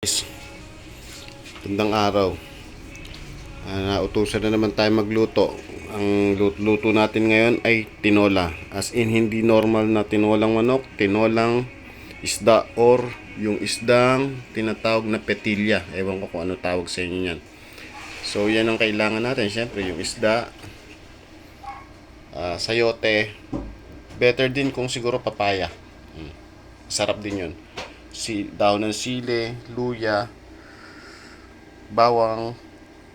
Guys, tandang araw. Nautusan na naman tayo magluto. Ang luto natin ngayon ay tinola. As in, hindi normal na tinolang manok, tinolang isda or yung isdang tinatawag na petilya. Ewan ko kung ano tawag sa inyo yan. So, yan ang kailangan natin. Siyempre, yung isda, sayote. Better din kung siguro papaya. Sarap din yun. Daon ng sili, luya, bawang,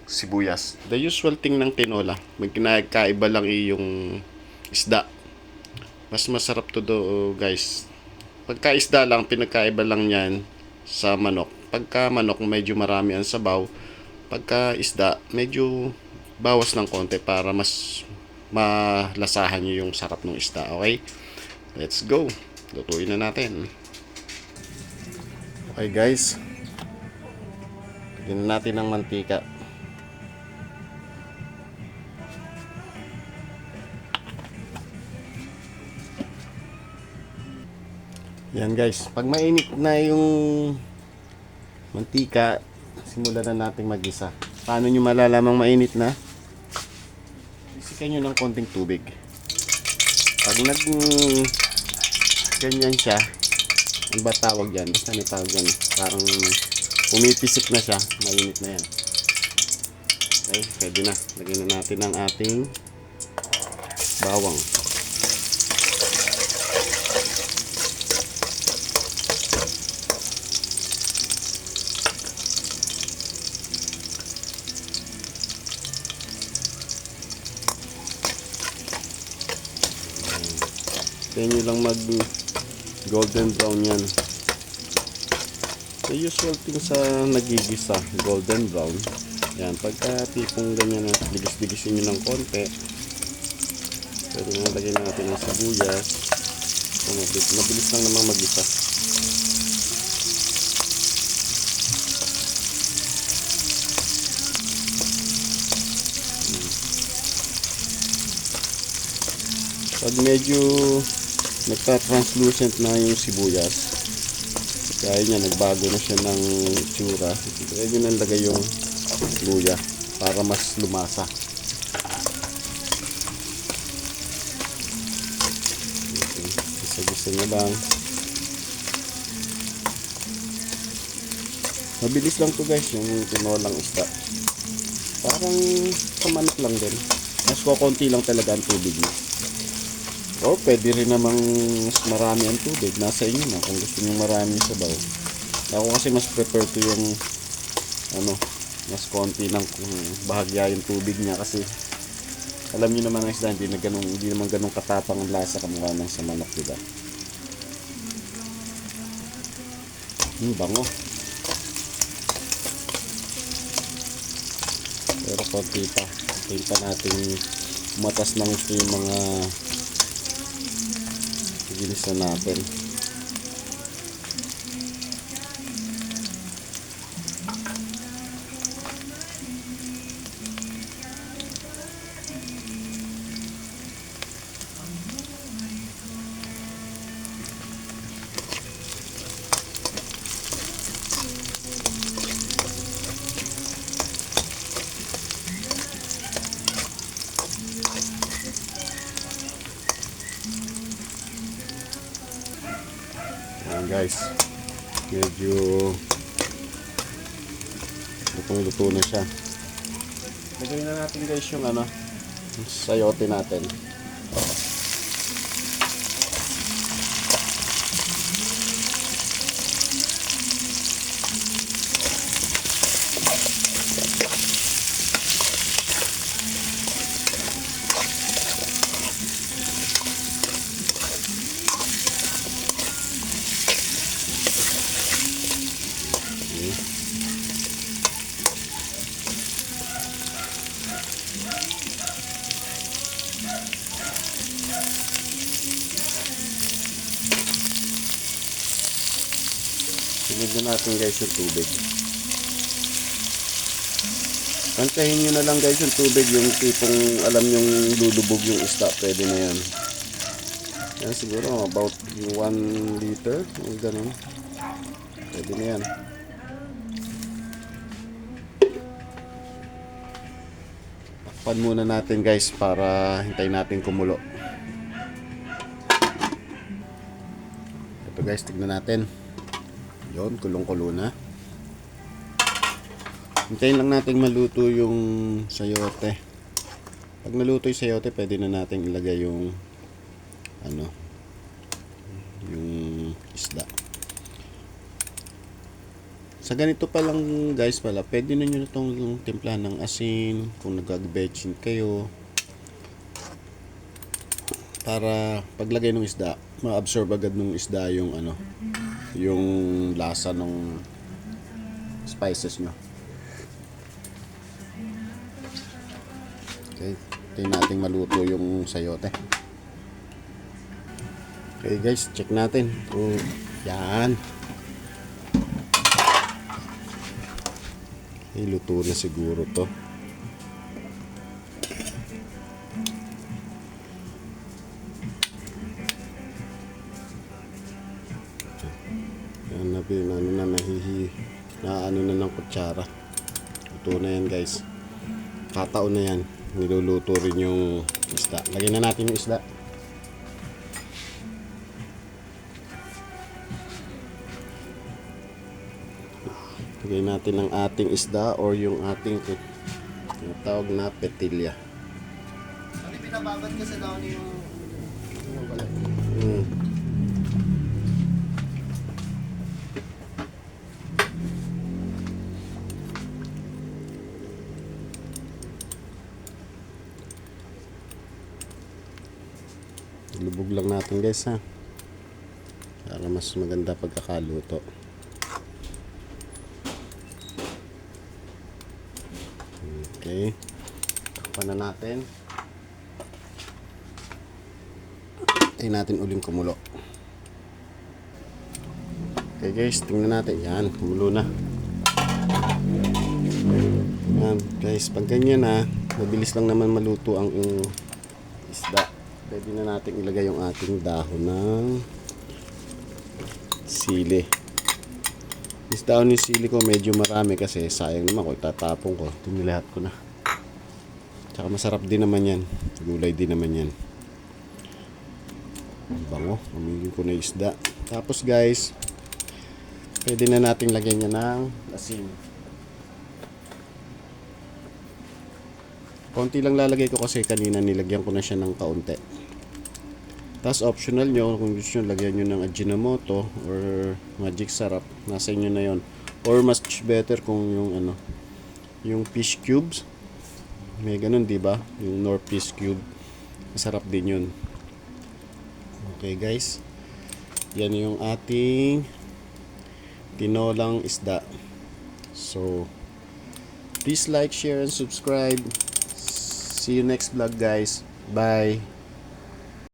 sibuyas. The usual thing ng tinola. May kinakaiba lang yung isda. Mas masarap to guys. Pagka isda lang, pinagkaiba lang yan sa manok. Pagka manok, medyo marami ang sabaw. Pagka isda, medyo bawas ng konti para mas malasahan nyo yung sarap ng isda. Okay? Let's go. Lutuin na natin. Okay guys. Lagyan natin ng mantika. Yan guys, pag mainit na yung mantika, simulan na natin mag-isa. Paano nyo malalamang mainit na? Isikan nyo ng konting tubig. Pag ganyan siya, ano ba tawag yan? Basta may tawag yan. Parang pumipisik na siya, mainit na yan. Okay, pwede na. Lagyan na natin ang ating bawang. Kaya nyo lang mag golden brown yan. The usual thing sa nagigisa, golden brown. Yan, pagka tipong ganyan na digis-digisin nyo ng konti, pwede na lagyan natin ng sibuyas. Mabilis lang naman mag-isa. Pag medyo nagka-translucent na yung sibuyas, kaya niya nagbago na siya ng itsura, pwede nang lagay yung luya para mas lumasa. Isa-gisa na lang. Mabilis lang to guys, yung tinolang isda. Parang kamanok lang din. Mas kukunti lang talaga ang tubig niya. O pwede rin namang mas marami ang tubig. Nasa inyo na kung gusto nyo marami sabaw. Ako kasi mas prefer to yung mas konti lang bahagya yung tubig niya, kasi alam niyo naman ang isda, hindi naman ganun katapang ang lasa kamukha ng sa manok, diba? Bango. Pero konti pa. Hintayin pa natin umatas ng gusto yung mga ginisa natin. Ayan guys, medyo lutong-luto na siya. Lagay na natin guys yung sayote natin. Sunod na natin guys yung tubig. Pantahin nyo na lang guys yung tubig, yung tipong alam yung lulubog yung isda, pwede na yan. Yan siguro about 1 liter, ganun. Pwede na yan. Pan muna natin guys para hintayin natin kumulo. Ito guys, tignan natin. Yun, kulong-kulo na. Hintayin lang natin maluto yung sayote. Pag naluto yung sayote, pwede na natin ilagay yung yung isda. Sa ganito pa lang guys pala, pwede na nyo na itong timplahan ng asin kung nag-betchin kayo. Para paglagay ng isda, ma-absorb agad ng isda yung yung lasa ng spices nyo. Okay, tingnan natin maluto yung sayote. Okay guys, check natin. Oh, yan. Okay, luto na siguro to. Yan na ano na ng kutsara. Luto na yan guys. Kataon na yan. Niluluto rin yung isda. Lagyan na natin yung isda. Lagyan natin ang ating isda or yung ating tawag na petilya. Ano pinababad ka sa daon yung balat? Lubog lang natin guys ha. Para mas maganda pagkakaluto. Okay. Takpan na natin. Tayo natin uling kumulo. Okay guys, tingnan natin. Yan, kumulo na. Yan guys, pag ganyan na, mabilis lang naman maluto ang isda. Pwede na natin ilagay yung ating dahon ng sili. Yung dahon ng sili ko medyo marami kasi sayang naman kung itatapon ko. Tinilahat ko na. Tsaka masarap din naman yan. Gulay din naman yan. Bango. Amigin ko na isda. Tapos guys, pwede na natin lagyan niya ng asin. Konti lang lalagay ko kasi kanina nilagyan ko na siya ng kaunti. Tapos optional nyo, kung gusto nyo, lagyan nyo ng Ajinomoto or magic sarap. Nasa inyo na yon. Or much better kung yung yung fish cubes. May ganun, di ba? Yung Knorr fish cube. Masarap din yun. Okay guys. Yan yung ating tinolang isda. So, please like, share, and subscribe. See you next vlog guys. Bye.